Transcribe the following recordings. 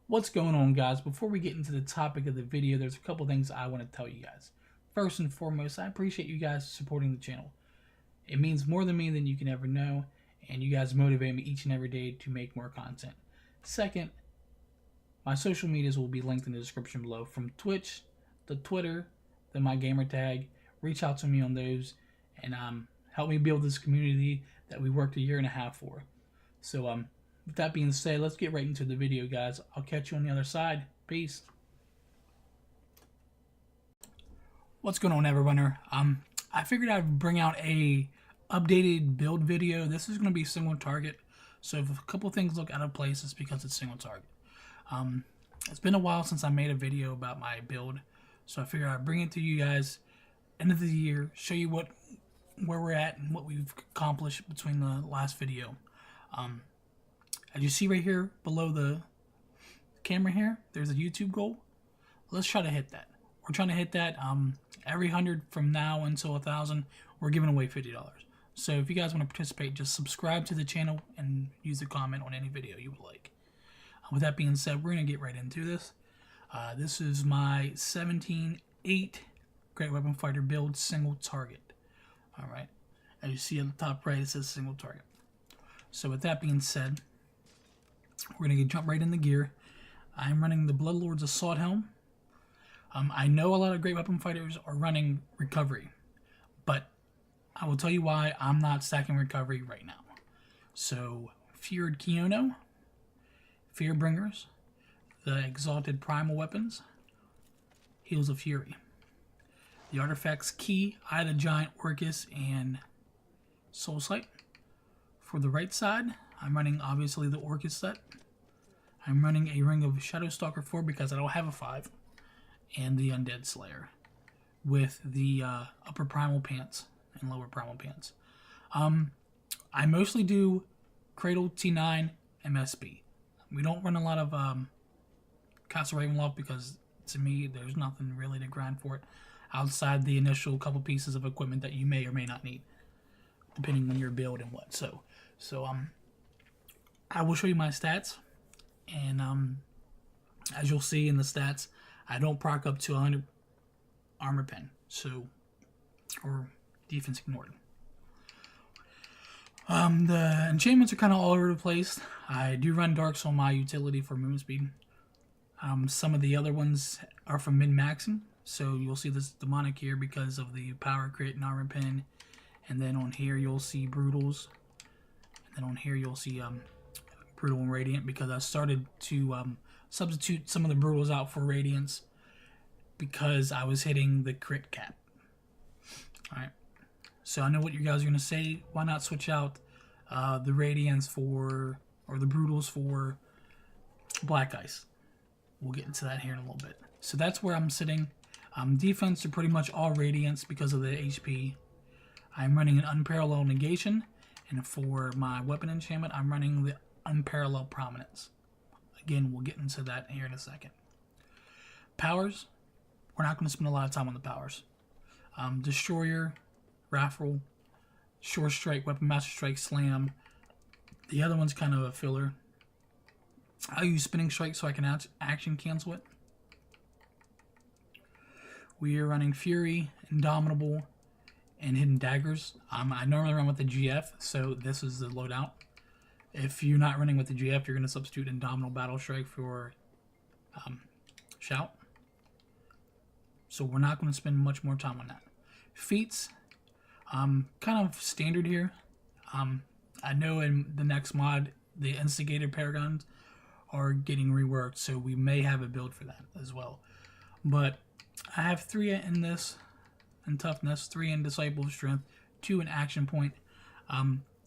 What's going on, guys? Before we get into the topic of the video, there's a couple things I want to tell you guys. First and foremost, I appreciate you guys supporting the channel. It means more to me than you can ever know, and you guys motivate me each and every day to make more content. Second, my social medias will be linked in the description below, from Twitch, to Twitter, to my Gamertag. Reach out to me on those, and help me build this community that we worked a year and a half for. So, with that being said, let's get right into the video, guys. I'll catch you on the other side. Peace. What's going on, Neverwinter? I figured I'd bring out a updated build video. This is going to be single target, so if a couple things look out of place, it's because it's single target. It's been a while since I made a video about my build, so I figured I'd bring it to you guys end of the year, show you where we're at and what we've accomplished between the last video. As you see right here below the camera here, there's a YouTube goal. Let's try to hit that. We're trying to hit that every 100 from now until 1,000. We're giving away $50. So if you guys want to participate, just subscribe to the channel and use the comment on any video you would like. With that being said, we're going to get right into this. This is my 17-8 Great Weapon Fighter build single target. Alright. As you see at the top right, it says single target. So with that being said, we're going to jump right in the gear. I'm running the Bloodlord's Assault Helm. I know a lot of Great Weapon Fighters are running Recovery, but I will tell you why I'm not stacking Recovery right now. So, Feared Kiono, Fearbringers, the Exalted Primal Weapons, Heels of Fury, the Artifacts Key, Eye of the Giant, Orcus, and Soul Sight. For the right side, I'm running obviously the Orcus set. I'm running a Ring of Shadowstalker 4 because I don't have a 5. And the Undead Slayer with the upper primal pants and lower primal pants. I mostly do Cradle, T9, MSB. We don't run a lot of Castle Ravenloft because, to me, there's nothing really to grind for it outside the initial couple pieces of equipment that you may or may not need, depending on your build and what. So I will show you my stats, and as you'll see in the stats, I don't proc up to 100 armor pen, or defense ignored. The enchantments are kind of all over the place. I do run darks on my utility for movement speed. Some of the other ones are from min-maxing, so you'll see this demonic here because of the power crit and armor pen, and then on here you'll see brutals, and then on here you'll see brutal and radiant because I started to substitute some of the brutals out for radiance because I was hitting the crit cap. Alright, so I know what you guys are going to say. Why not switch out the radiance or the brutals for black ice? We'll get into that here in a little bit. So that's where I'm sitting. Defense are pretty much all radiance because of the HP. I'm running an unparalleled negation, and for my weapon enchantment, I'm running the unparalleled prominence. Again, we'll get into that here in a second. Powers, we're not going to spend a lot of time on the powers. Destroyer, Raffle, Short Strike, Weapon Master Strike, Slam. The other one's kind of a filler. I'll use Spinning Strike so I can action cancel it. We are running Fury, Indomitable, and Hidden Daggers. I normally run with the GF, so this is the loadout. If you're not running with the GF, you're going to substitute Indomitable Battle Strike for Shout. So we're not going to spend much more time on that. Feats, kind of standard here. I know in the next mod, the Instigator Paragons are getting reworked, so we may have a build for that as well. But I have 3 in this, in Toughness, 3 in Disciple of Strength, 2 in Action Point.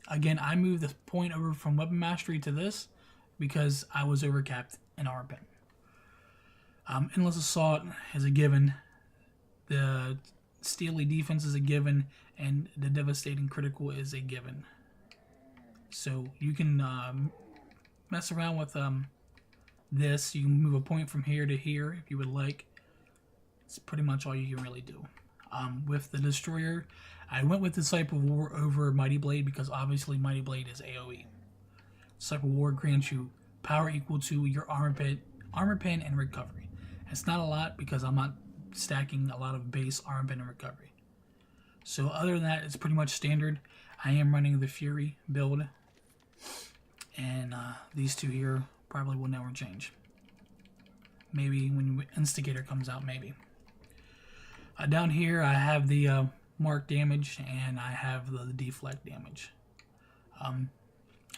Again, I moved the point over from Weapon Mastery to this because I was overcapped in armor pen. Endless Assault is a given. The Steely Defense is a given, and the Devastating Critical is a given. So you can mess around with this. You can move a point from here to here if you would like. It's pretty much all you can really do. With the Destroyer, I went with Disciple of War over Mighty Blade because obviously Mighty Blade is AoE. Disciple of War grants you power equal to your armor armor pen, and recovery. It's not a lot because I'm not stacking a lot of base armor pen and recovery. So other than that, it's pretty much standard. I am running the Fury build, and these two here probably will never change. Maybe when Instigator comes out, maybe. Down here, I have the mark damage, and I have the deflect damage.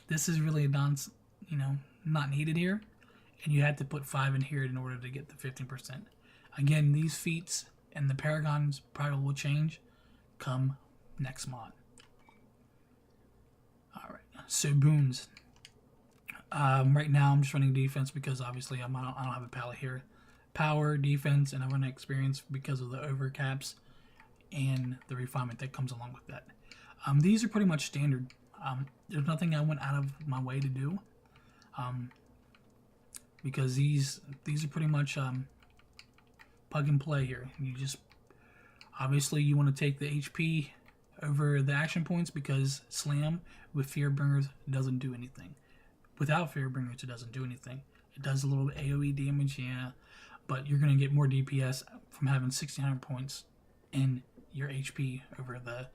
This is really not needed here, and you had to put 5 in here in order to get the 15%. Again, these feats and the paragons probably will change come next mod. Alright, so boons. Right now I'm just running defense because obviously I don't have a palette here. Power, defense, and I run experience because of the overcaps and the refinement that comes along with that. These are pretty much standard. There's nothing I went out of my way to do, because these are pretty much plug and play here. You just obviously you want to take the HP over the action points because Slam with Fearbringers doesn't do anything. Without Fearbringers, it doesn't do anything. It does a little AoE damage, yeah, but you're going to get more DPS from having 1600 points in your HP over the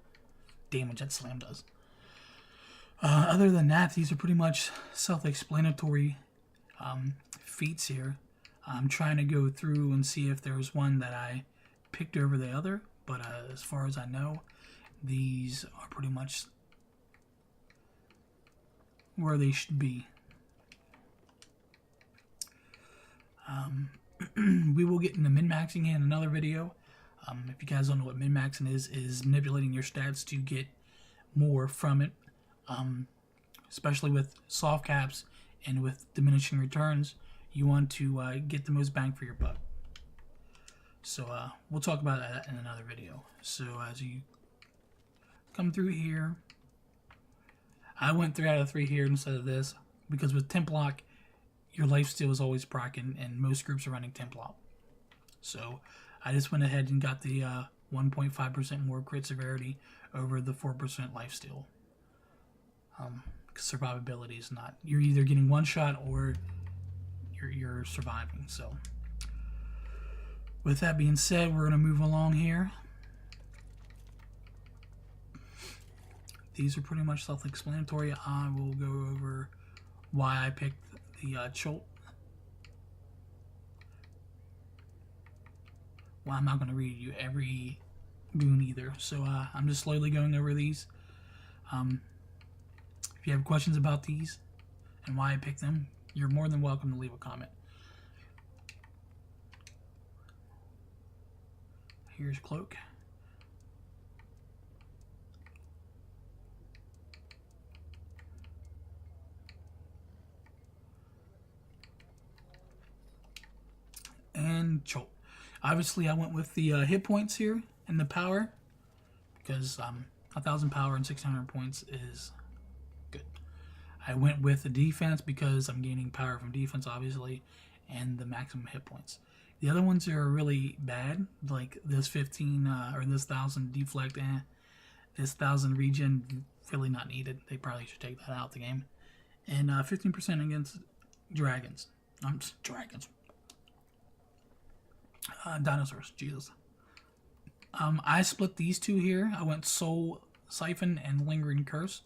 damage that Slam does. Other than that, these are pretty much self-explanatory feats here. I'm trying to go through and see if there's one that I picked over the other, but as far as I know, these are pretty much where they should be. We will get into min-maxing in another video. If you guys don't know what min-maxing is manipulating your stats to get more from it. Especially with soft caps and with diminishing returns, you want to get the most bang for your buck. So we'll talk about that in another video. So as you come through here, I went 3 out of 3 here instead of this because with temp lock, your lifesteal is always proccing, and most groups are running temp lock. So I just went ahead and got the 1.5% more crit severity over the 4% lifesteal. Survivability is not. You're either getting one shot or you're surviving. So with that being said, we're gonna move along here. These are pretty much self-explanatory. I will go over why I picked the Cholt. Well, I'm not going to read you every boon either, so I'm just slowly going over these. If you have questions about these and why I picked them, you're more than welcome to leave a comment. Here's Cloak. And Cholt. Obviously, I went with the hit points here and the power because 1,000 power and 600 points is good. I went with the defense because I'm gaining power from defense, obviously, and the maximum hit points. The other ones are really bad, like this 15 or this 1,000 deflect, this 1,000 regen, really not needed. They probably should take that out of the game. And 15% against dragons. Dragons. Dinosaurs, Jesus. I split these two here. I went Soul Siphon and Lingering Curse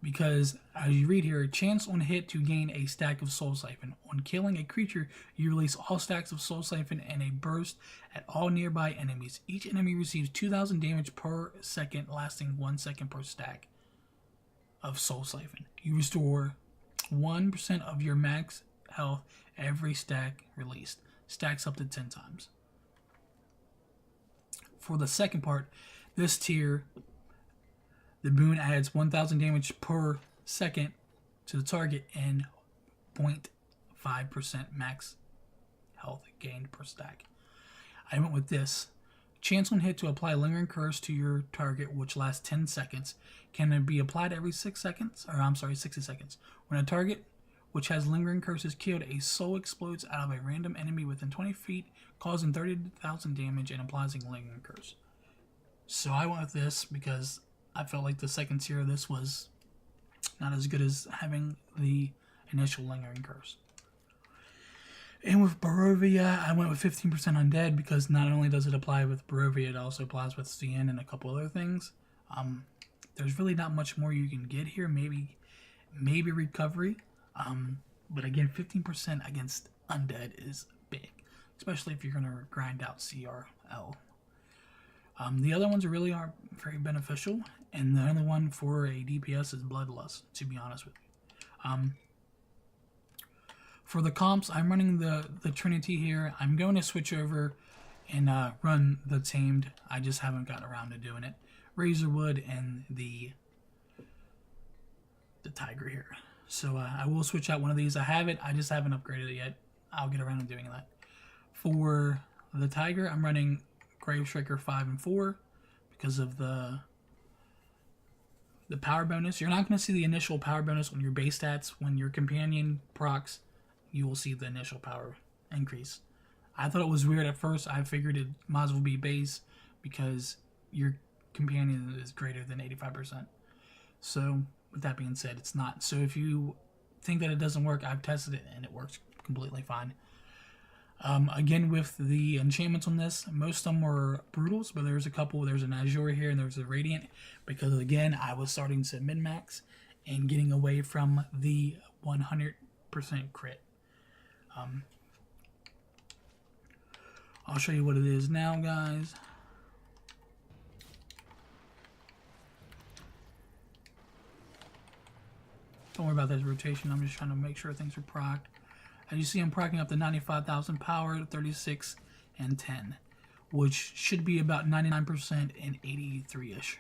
because, as you read here, chance on hit to gain a stack of Soul Siphon. On killing a creature, you release all stacks of Soul Siphon in a burst at all nearby enemies. Each enemy receives 2,000 damage per second, lasting 1 second per stack of Soul Siphon. You restore 1% of your max health every stack released. Stacks up to 10 times. For the second part, this tier, the boon adds 1,000 damage per second to the target and 0.5% max health gained per stack. I went with this. Chance on hit to apply Lingering Curse to your target, which lasts 10 seconds. Can be applied every 6 seconds, or I'm sorry, 60 seconds. When a target which has Lingering Curse is killed, a soul explodes out of a random enemy within 20 feet, causing 30,000 damage and applies a Lingering Curse. So I went with this because I felt like the second tier of this was not as good as having the initial Lingering Curse. And with Barovia, I went with 15% undead because not only does it apply with Barovia, it also applies with CN and a couple other things. There's really not much more you can get here. Maybe recovery. But again, 15% against undead is big, especially if you're going to grind out CRL. The other ones really aren't very beneficial, and the only one for a DPS is Bloodlust, to be honest with you. For the comps, I'm running the Trinity here. I'm going to switch over and run the Tamed. I just haven't gotten around to doing it. Razorwood and the Tiger here. So I will switch out one of these. I have it. I just haven't upgraded it yet. I'll get around to doing that. For the Tiger, I'm running Gravestriker 5 and 4 because of the power bonus. You're not going to see the initial power bonus on your base stats. When your companion procs, you will see the initial power increase. I thought it was weird at first. I figured it might as well be base because your companion is greater than 85%. So with that being said, it's not. So if you think that it doesn't work, I've tested it and it works completely fine. Again, with the enchantments on this, most of them were brutals, but there's a couple. There's an Azure here and there's a Radiant because, again, I was starting to min-max and getting away from the 100% crit. I'll show you what it is now, guys. Don't worry about this rotation. I'm just trying to make sure things are procced. As you see, I'm procking up to 95,000 power, 36 and 10, which should be about 99% and 83-ish.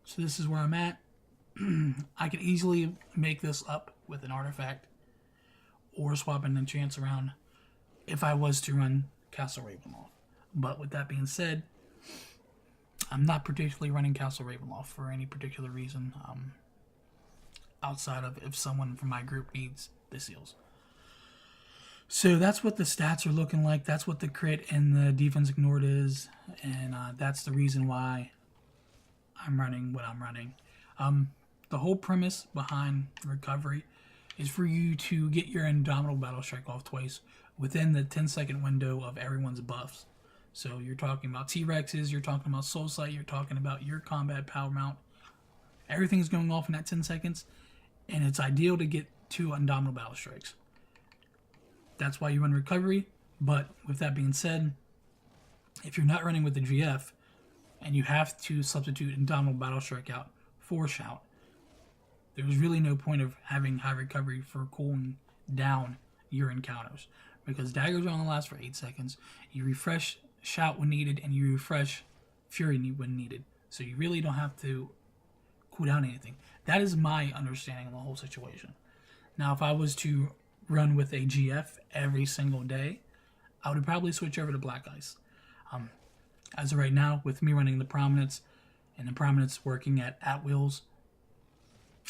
So this is where I'm at. I could easily make this up with an artifact or swapping enchants around if I was to run Castle Ravenloft. But with that being said, I'm not particularly running Castle Ravenloft for any particular reason outside of if someone from my group needs the seals. So that's what the stats are looking like. That's what the crit and the defense ignored is. And that's the reason why I'm running what I'm running. The whole premise behind recovery is for you to get your Indomitable Battle Strike off twice within the 10-second window of everyone's buffs. So you're talking about T-Rexes, you're talking about Soul Sight, you're talking about your combat power mount. Everything's going off in that 10 seconds, and it's ideal to get 2 Indomitable Battle Strikes. That's why you run recovery, but with that being said, if you're not running with the GF, and you have to substitute Indomitable Battle Strike out for Shout, there's really no point of having high recovery for cooling down your encounters, because daggers only last for 8 seconds. You refresh Shout when needed, and you refresh Fury when needed. So you really don't have to cool down anything. That is my understanding of the whole situation. Now, if I was to run with a GF every single day, I would probably switch over to Black Ice. As of right now, with me running the Prominence, and the Prominence working at wills,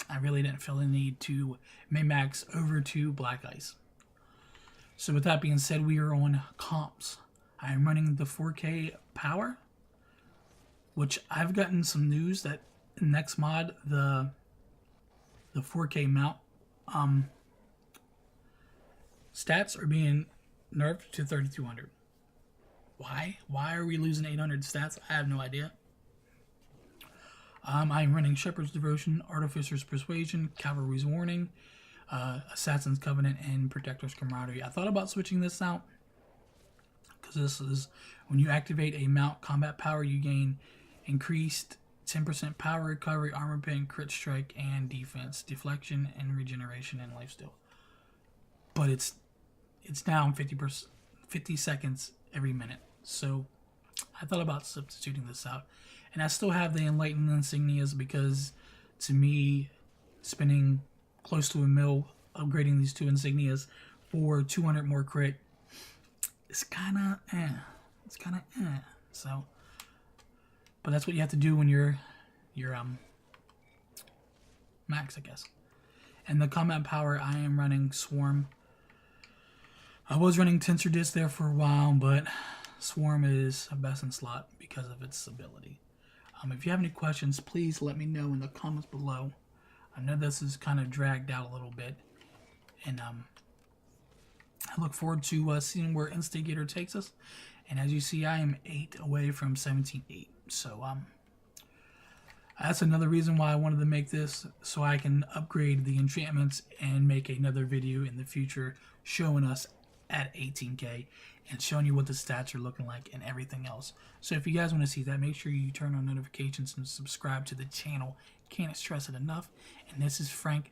I really didn't feel the need to min-max over to Black Ice. So with that being said, we are on comps. I am running the 4K power, which I've gotten some news that next mod, the 4K mount stats are being nerfed to 3200. Why? Why are we losing 800 stats? I have no idea. I'm running Shepherd's Devotion, Artificer's Persuasion, Cavalry's Warning, Assassin's Covenant, and Protector's Camaraderie. I thought about switching this out because this is when you activate a mount combat power, you gain increased 10% power recovery, armor pen, crit strike, and defense, deflection, and regeneration, and lifesteal. But it's down 50 seconds every minute. So I thought about substituting this out. And I still have the Enlightened Insignias because, to me, spending close to $1 million upgrading these 2 Insignias for 200 more crit is kind of It's kind of So, but that's what you have to do when you're max, I guess. And the combat power, I am running Swarm. I was running Tensor Disc there for a while, but Swarm is best in slot because of its ability. If you have any questions, please let me know in the comments below. I know this is kind of dragged out a little bit, and I look forward to seeing where Instigator takes us. And as you see, I am 8 away from 17-8. So that's another reason why I wanted to make this, so I can upgrade the enchantments and make another video in the future showing us at 18K and showing you what the stats are looking like and everything else. So if you guys want to see that, make sure you turn on notifications and subscribe to the channel. Can't stress it enough. And this is Frank,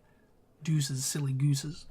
deuces, silly gooses.